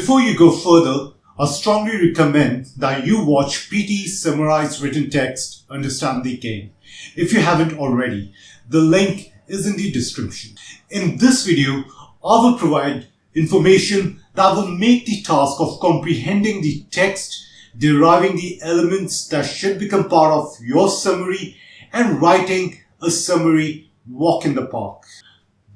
Before you go further, I strongly recommend that you watch PT's Summarise written text, Understand the Game. If you haven't already, the link is in the description. In this video, I will provide information that will make the task of comprehending the text, deriving the elements that should become part of your summary, and writing a summary walk in the park.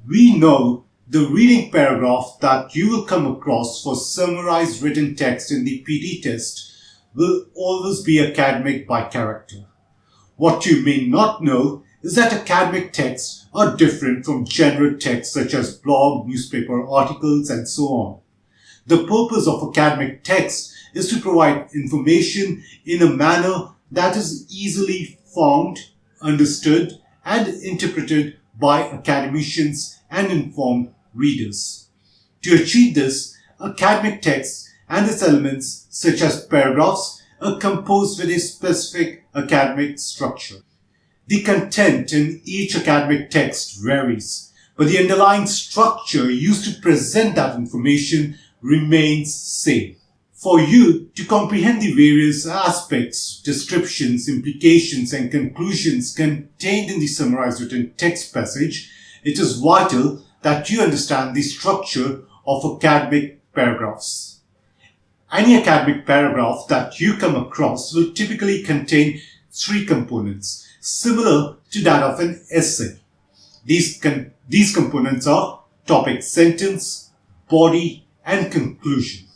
We know the reading paragraph that you will come across for summarized written text in the PT test will always be academic by character. What you may not know is that academic texts are different from general texts such as blog, newspaper articles, and so on. The purpose of academic text is to provide information in a manner that is easily found, understood, and interpreted by academicians and informed readers. To achieve this, academic text and its elements such as paragraphs are composed with a specific academic structure. The content in each academic text varies, but the underlying structure used to present that information remains same. For you to comprehend the various aspects, descriptions, implications, and conclusions contained in the summarized written text passage, it is vital that you understand the structure of academic paragraphs. Any academic paragraph that you come across will typically contain three components, similar to that of an essay. These components are topic sentence, body, and conclusion.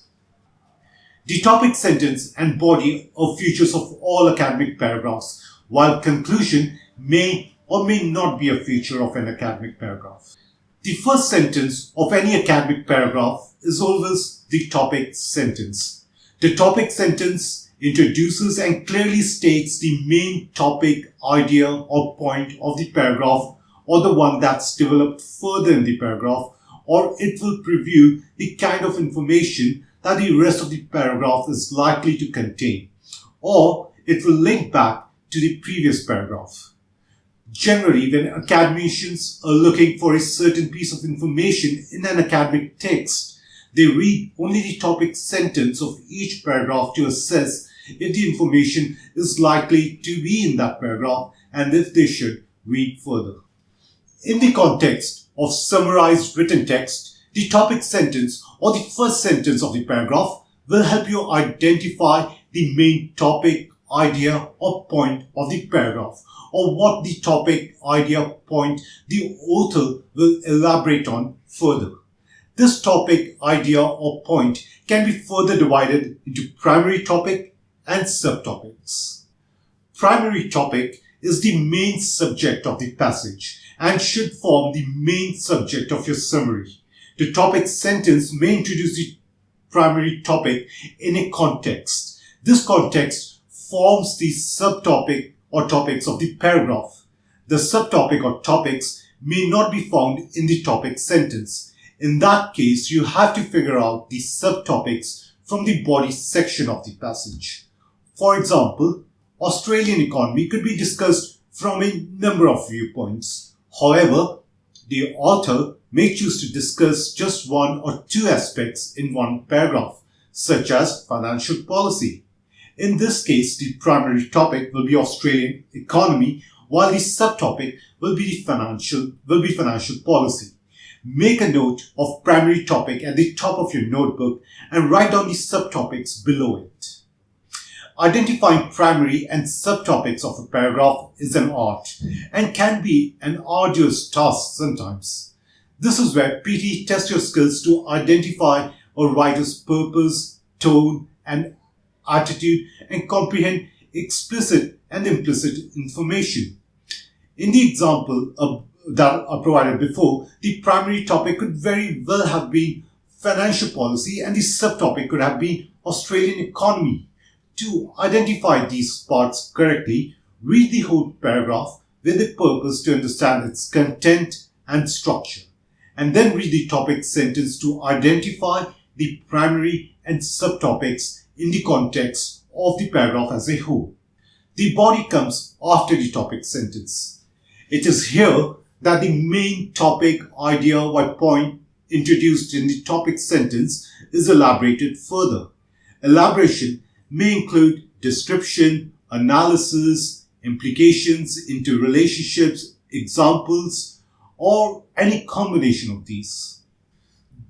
The topic sentence and body are features of all academic paragraphs, while conclusion may or may not be a feature of an academic paragraph. The first sentence of any academic paragraph is always the topic sentence. The topic sentence introduces and clearly states the main topic, idea, or point of the paragraph, or the one that's developed further in the paragraph, or it will preview the kind of information that the rest of the paragraph is likely to contain, or it will link back to the previous paragraph. Generally, when academicians are looking for a certain piece of information in an academic text, they read only the topic sentence of each paragraph to assess if the information is likely to be in that paragraph and if they should read further. In the context of summarized written text, the topic sentence or the first sentence of the paragraph will help you identify the main topic, idea, or point of the paragraph, or what the topic, idea, point the author will elaborate on further. This topic, idea, or point can be further divided into primary topic and subtopics. Primary topic is the main subject of the passage and should form the main subject of your summary. The topic sentence may introduce the primary topic in a context. This context forms the subtopic or topics of the paragraph. The subtopic or topics may not be found in the topic sentence. In that case, you have to figure out the subtopics from the body section of the passage. For example, Australian economy could be discussed from a number of viewpoints. However, the author may choose to discuss just one or two aspects in one paragraph, such as financial policy. In this case, the primary topic will be Australian economy, while the subtopic will be financial policy. Make a note of primary topic at the top of your notebook and write down the subtopics below it. Identifying primary and subtopics of a paragraph is an art and can be an arduous task sometimes. This is where PT tests your skills to identify a writer's purpose, tone, and attitude and comprehend explicit and implicit information. In the example that I provided before, the primary topic could very well have been financial policy and the subtopic could have been Australian economy. To identify these parts correctly, read the whole paragraph with the purpose to understand its content and structure, and then read the topic sentence to identify the primary and subtopics in the context of the paragraph as a whole. The body comes after the topic sentence. It is here that the main topic, idea, or point introduced in the topic sentence is elaborated further. Elaboration may include description, analysis, implications, interrelationships, examples, or any combination of these.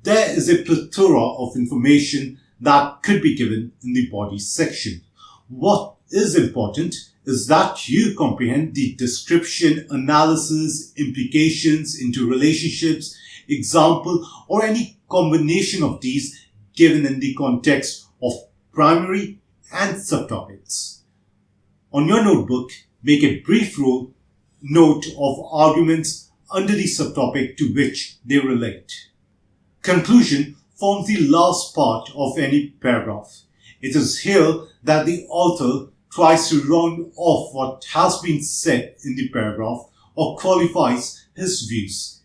There is a plethora of information that could be given in the body section. What is important is that you comprehend the description, analysis, implications, interrelationships, example, or any combination of these given in the context of primary and subtopics. On your notebook, make a brief note of arguments under the subtopic to which they relate. Conclusion forms the last part of any paragraph. It is here that the author tries to round off what has been said in the paragraph or qualifies his views.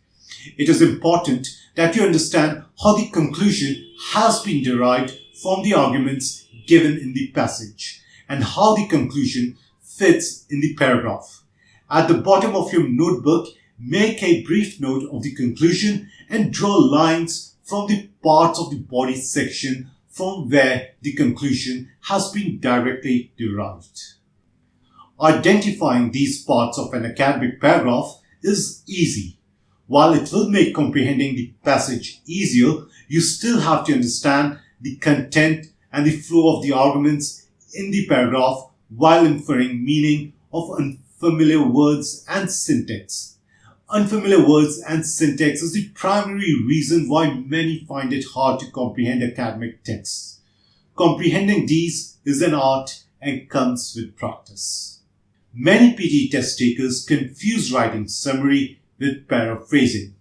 It is important that you understand how the conclusion has been derived from the arguments given in the passage and how the conclusion fits in the paragraph. At the bottom of your notebook, make a brief note of the conclusion and draw lines from the parts of the body section from where the conclusion has been directly derived. Identifying these parts of an academic paragraph is easy. While it will make comprehending the passage easier, you still have to understand the content and the flow of the arguments in the paragraph while inferring meaning of unfamiliar words and syntax. Unfamiliar words and syntax is the primary reason why many find it hard to comprehend academic texts. Comprehending these is an art and comes with practice. Many PTE test takers confuse writing summary with paraphrasing.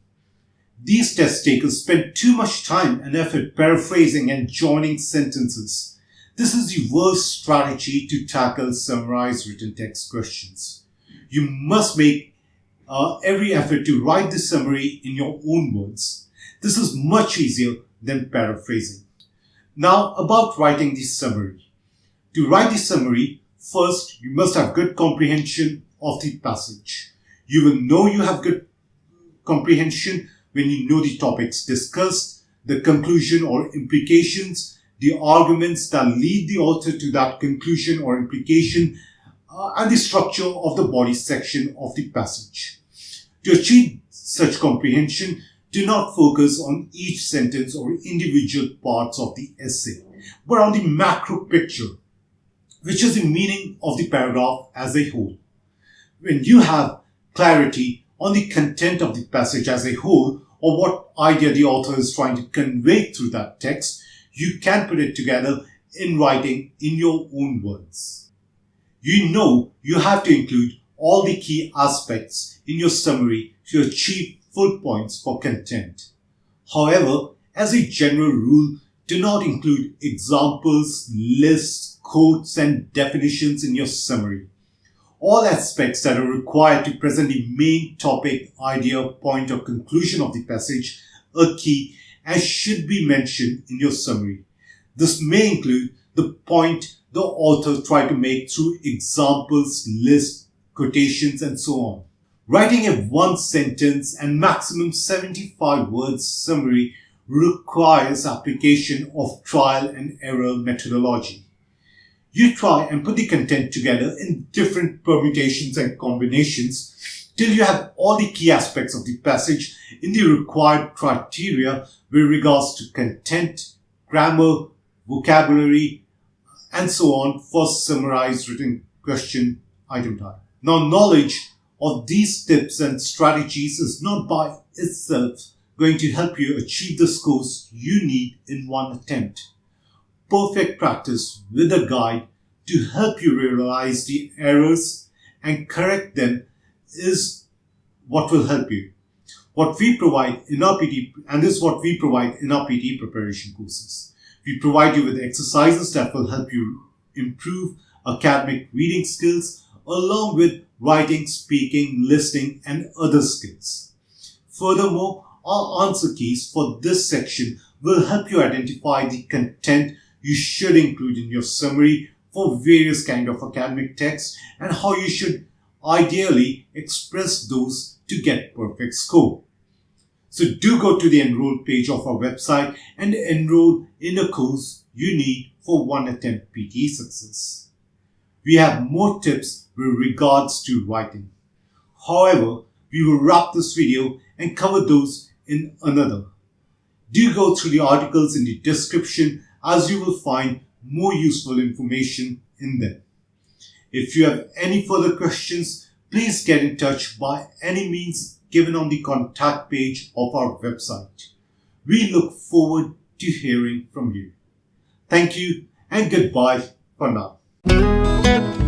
These test takers spend too much time and effort paraphrasing and joining sentences. This is the worst strategy to tackle summarized written text questions. You must make every effort to write the summary in your own words. This is much easier than paraphrasing. Now about writing the summary. To write the summary, first you must have good comprehension of the passage. You will know you have good comprehension when you know the topics discussed, the conclusion or implications, the arguments that lead the author to that conclusion or implication, and the structure of the body section of the passage. To achieve such comprehension, do not focus on each sentence or individual parts of the essay, but on the macro picture, which is the meaning of the paragraph as a whole. When you have clarity on the content of the passage as a whole, or what idea the author is trying to convey through that text, you can put it together in writing in your own words. You know you have to include all the key aspects in your summary to achieve full points for content. However, as a general rule, do not include examples, lists, quotes, and definitions in your summary. All aspects that are required to present the main topic, idea, point, or conclusion of the passage are key and should be mentioned in your summary. This may include the point the author tried to make through examples, lists, quotations, and so on. Writing a one sentence and maximum 75 words summary requires application of trial and error methodology. You try and put the content together in different permutations and combinations till you have all the key aspects of the passage in the required criteria with regards to content, grammar, vocabulary, and so on for summarized written question item type. Now, knowledge of these tips and strategies is not by itself going to help you achieve the scores you need in one attempt. Perfect practice with a guide to help you realize the errors and correct them is what will help you. What we provide in our PT, and this is what we provide in our PT preparation courses. We provide you with exercises that will help you improve academic reading skills along with writing, speaking, listening, and other skills. Furthermore, our answer keys for this section will help you identify the content you should include in your summary for various kinds of academic texts and how you should ideally express those to get perfect score. So do go to the enroll page of our website and enroll in a course you need for one attempt PTE success. We have more tips with regards to writing. However, we will wrap this video and cover those in another. Do go through the articles in the description as you will find more useful information in them. If you have any further questions, please get in touch by any means given on the contact page of our website. We look forward to hearing from you. Thank you and goodbye for now.